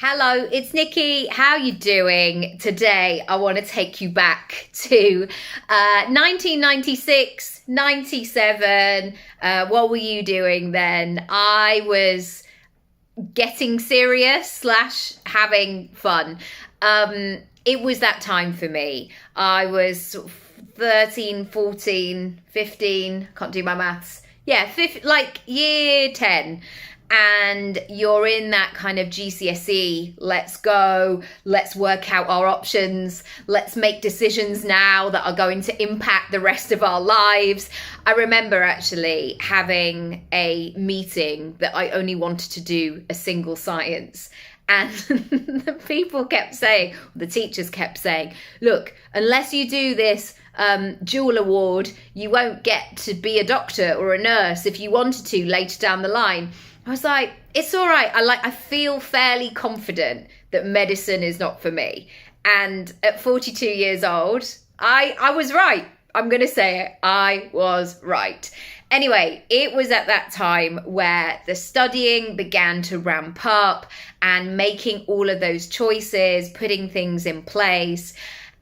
Hello, it's Nikki. How you doing? Today, I want to take you back to 1996, 97. What were you doing then? I was getting serious slash having fun. It was that time for me. I was 13, 14, 15, can't do my maths. Yeah, like year 10. And you're in that kind of GCSE, let's go, let's work out our options, let's make decisions now that are going to impact the rest of our lives. I remember actually having a meeting that I only wanted to do a single science. And the people kept saying, the teachers kept saying, look, unless you do this dual award, you won't get to be a doctor or a nurse if you wanted to later down the line. I was like, it's all right. I feel fairly confident that medicine is not for me. And at 42 years old, I was right. I'm going to say it. I was right. Anyway, it was at that time where the studying began to ramp up and making all of those choices, putting things in place.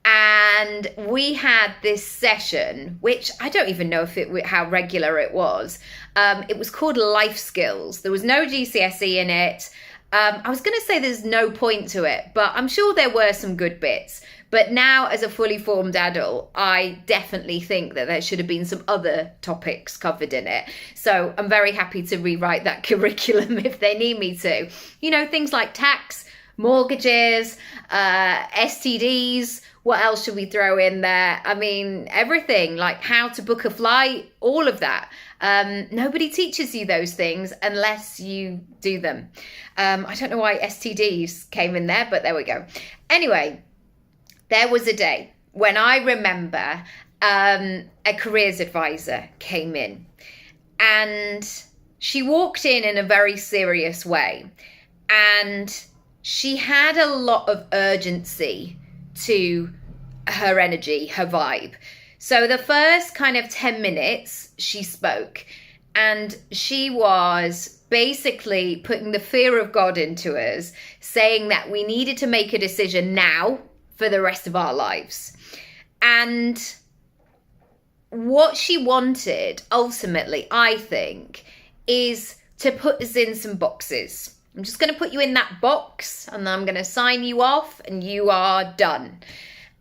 And we had this session, which I don't even know how regular it was. It was called Life Skills. There was no GCSE in it. I was going to say there's no point to it, but I'm sure there were some good bits. But now, as a fully formed adult, I definitely think that there should have been some other topics covered in it. So I'm very happy to rewrite that curriculum if they need me to. You know, things like tax, mortgages, STDs. What else should we throw in there? I mean, everything, like how to book a flight, all of that. Nobody teaches you those things unless you do them. I don't know why STDs came in there, but there we go. Anyway, there was a day when I remember a careers advisor came in, and she walked in a very serious way, and she had a lot of urgency to her energy, her vibe. So the first kind of 10 minutes she spoke, and she was basically putting the fear of God into us, saying that we needed to make a decision now for the rest of our lives. And what she wanted ultimately, I think, is to put us in some boxes. I'm just going to put you in that box and I'm going to sign you off and you are done.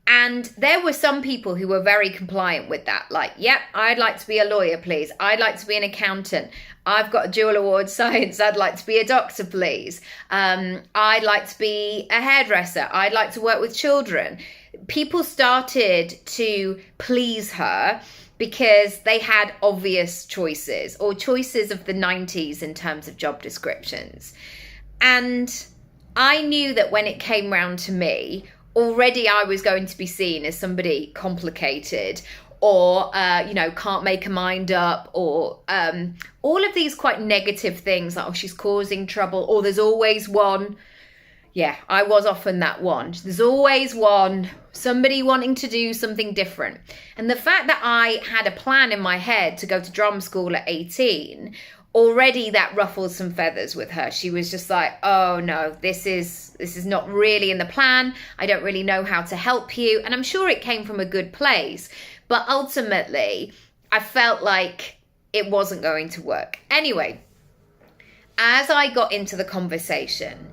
And there were some people who were very compliant with that. Like, yep, I'd like to be a lawyer, please. I'd like to be an accountant. I've got a dual award science. I'd like to be a doctor, please. I'd like to be a hairdresser. I'd like to work with children. People started to please her because they had obvious choices, or choices of the 90s in terms of job descriptions. And I knew that when it came round to me, already I was going to be seen as somebody complicated, or, can't make a mind up, or all of these quite negative things, like, oh, she's causing trouble, or there's always one. Yeah, I was often that one. There's always one, somebody wanting to do something different. And the fact that I had a plan in my head to go to drama school at 18, already that ruffled some feathers with her. She was just like, oh no, this is not really in the plan. I don't really know how to help you. And I'm sure it came from a good place. But ultimately, I felt like it wasn't going to work. Anyway, as I got into the conversation,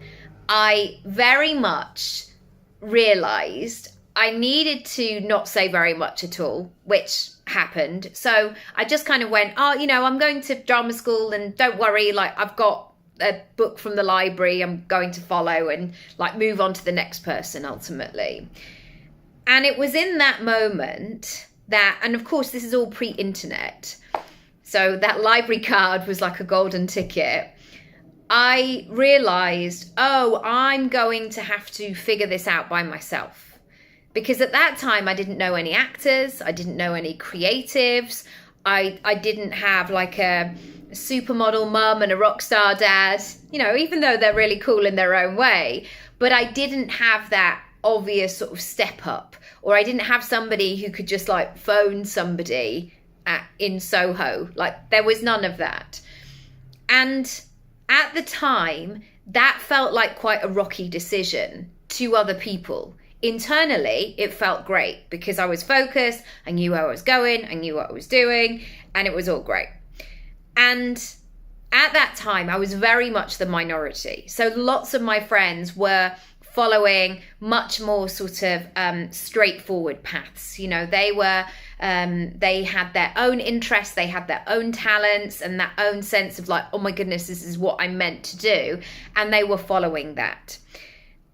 I very much realized I needed to not say very much at all, which happened. So I just kind of went, I'm going to drama school, and don't worry, like, I've got a book from the library I'm going to follow, and like move on to the next person ultimately. And it was in that moment that, and of course this is all pre-internet, so that library card was like a golden ticket. I realized, I'm going to have to figure this out by myself. Because at that time, I didn't know any actors. I didn't know any creatives. I didn't have like a supermodel mum and a rock star dad, even though they're really cool in their own way. But I didn't have that obvious sort of step up, or I didn't have somebody who could just like phone somebody in Soho. Like, there was none of that. And at the time, that felt like quite a rocky decision to other people. Internally, it felt great because I was focused, I knew where I was going, I knew what I was doing, and it was all great. And at that time, I was very much the minority. So lots of my friends were following much more sort of straightforward paths. You know, they had their own interests, they had their own talents and that own sense of like, oh my goodness, this is what I'm meant to do. And they were following that.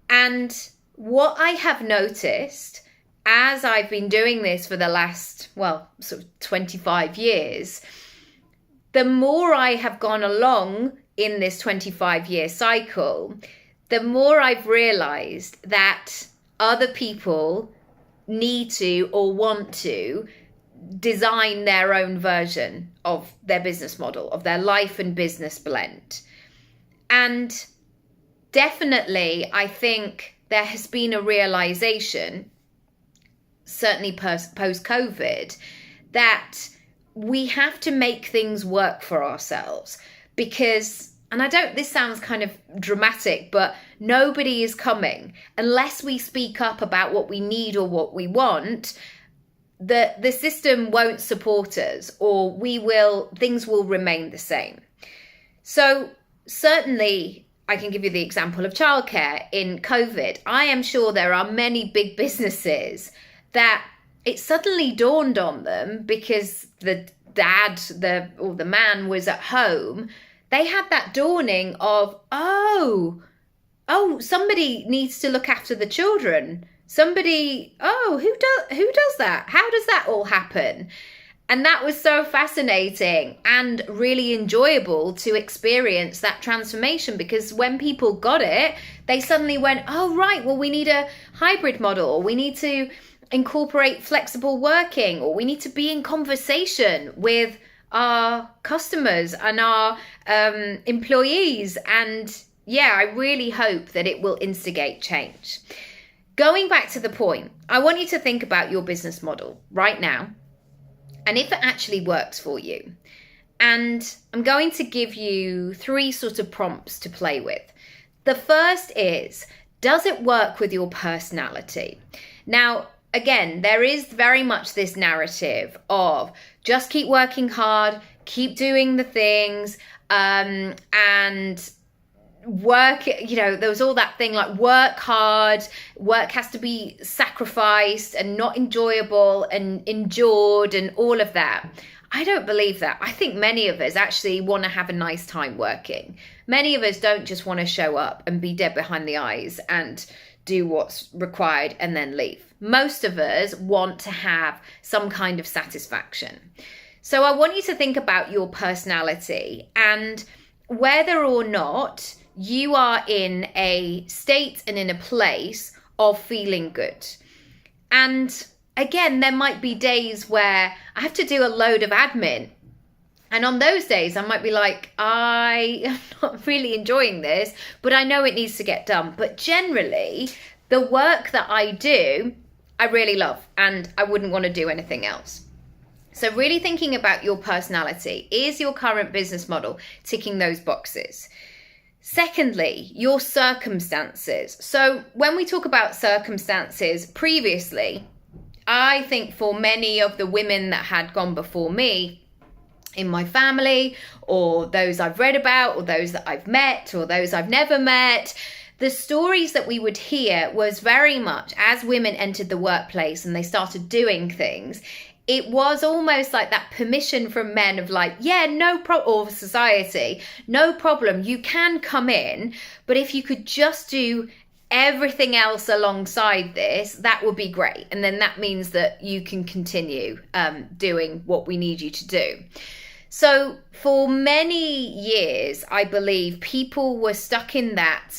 And what I have noticed as I've been doing this for the last, well, sort of 25 years, the more I have gone along in this 25-year cycle, the more I've realized that other people need to or want to design their own version of their business model, of their life and business blend. And definitely, I think there has been a realization, certainly post-COVID, that we have to make things work for ourselves because, and this sounds kind of dramatic, but nobody is coming unless we speak up about what we need or what we want. The system won't support us, or things will remain the same. So certainly I can give you the example of childcare in COVID. I am sure there are many big businesses that it suddenly dawned on them because the dad or the man was at home. They had that dawning of, oh, somebody needs to look after the children. Somebody, who does that? How does that all happen? And that was so fascinating and really enjoyable to experience that transformation, because when people got it, they suddenly went, oh, right, well, we need a hybrid model, or we need to incorporate flexible working, or we need to be in conversation with our customers and our employees. And yeah, I really hope that it will instigate change. Going back to the point, I want you to think about your business model right now and if it actually works for you. And I'm going to give you 3 sort of prompts to play with. The first is, does it work with your personality? Now, again, there is very much this narrative of just keep working hard, keep doing the things, and work, there was all that thing like work hard, work has to be sacrificed and not enjoyable and endured and all of that. I don't believe that. I think many of us actually want to have a nice time working. Many of us don't just want to show up and be dead behind the eyes and do what's required and then leave. Most of us want to have some kind of satisfaction. So I want you to think about your personality and whether or not you are in a state and in a place of feeling good. And again, there might be days where I have to do a load of admin. And on those days, I might be like, I am not really enjoying this, but I know it needs to get done. But generally, the work that I do, I really love, and I wouldn't want to do anything else. So really thinking about your personality. Is your current business model ticking those boxes? Secondly, your circumstances. So when we talk about circumstances previously, I think for many of the women that had gone before me in my family, or those I've read about, or those that I've met, or those I've never met, the stories that we would hear was very much as women entered the workplace and they started doing things, it was almost like that permission from men of like, yeah, no problem, or society, no problem, you can come in, but if you could just do everything else alongside this, that would be great. And then that means that you can continue doing what we need you to do. So for many years, I believe people were stuck in that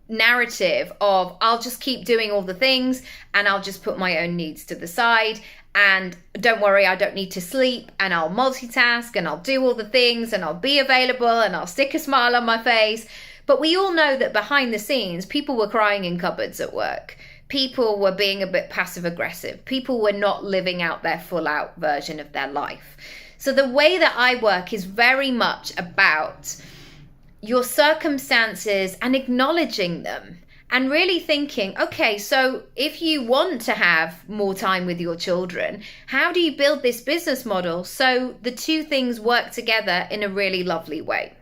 narrative of I'll just keep doing all the things and I'll just put my own needs to the side. And don't worry, I don't need to sleep, and I'll multitask and I'll do all the things and I'll be available and I'll stick a smile on my face. But we all know that behind the scenes, people were crying in cupboards at work. People were being a bit passive aggressive. People were not living out their full out version of their life. So the way that I work is very much about your circumstances and acknowledging them. And really thinking, okay, so if you want to have more time with your children, how do you build this business model so the two things work together in a really lovely way?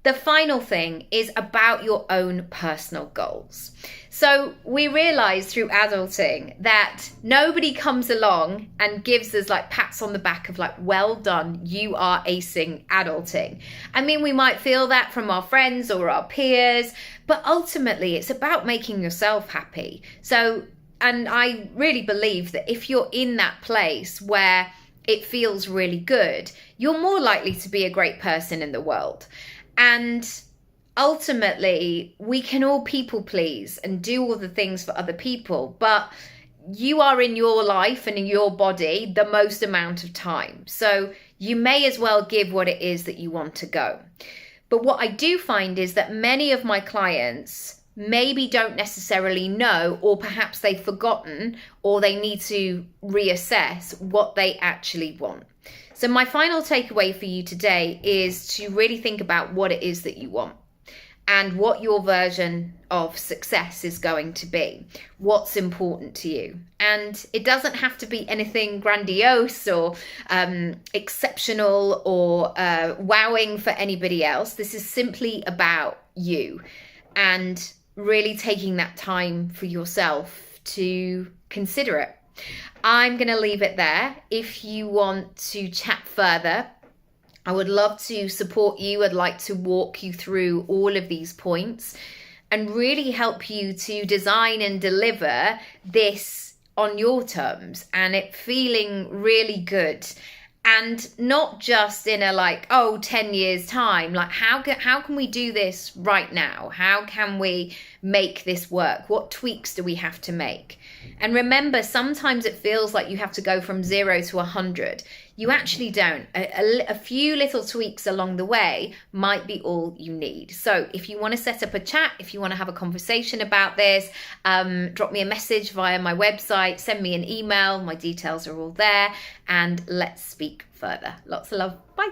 The final thing is about your own personal goals. So we realize through adulting that nobody comes along and gives us like pats on the back of like, well done, you are acing adulting. I mean, we might feel that from our friends or our peers, but ultimately it's about making yourself happy. So, and I really believe that if you're in that place where it feels really good, you're more likely to be a great person in the world. And ultimately, we can all people please and do all the things for other people, but you are in your life and in your body the most amount of time. So you may as well give what it is that you want to go. But what I do find is that many of my clients maybe don't necessarily know, or perhaps they've forgotten, or they need to reassess what they actually want. So my final takeaway for you today is to really think about what it is that you want and what your version of success is going to be, what's important to you. And it doesn't have to be anything grandiose or exceptional or wowing for anybody else. This is simply about you and really taking that time for yourself to consider it. I'm going to leave it there. If you want to chat further, I would love to support you. I'd like to walk you through all of these points and really help you to design and deliver this on your terms and it feeling really good. And not just in a 10 years time, like how can we do this right now? How can we make this work? What tweaks do we have to make? And remember, sometimes it feels like you have to go from 0 to 100. You actually don't. A few little tweaks along the way might be all you need. So if you want to set up a chat, if you want to have a conversation about this, drop me a message via my website, send me an email. My details are all there, and let's speak further. Lots of love. Bye.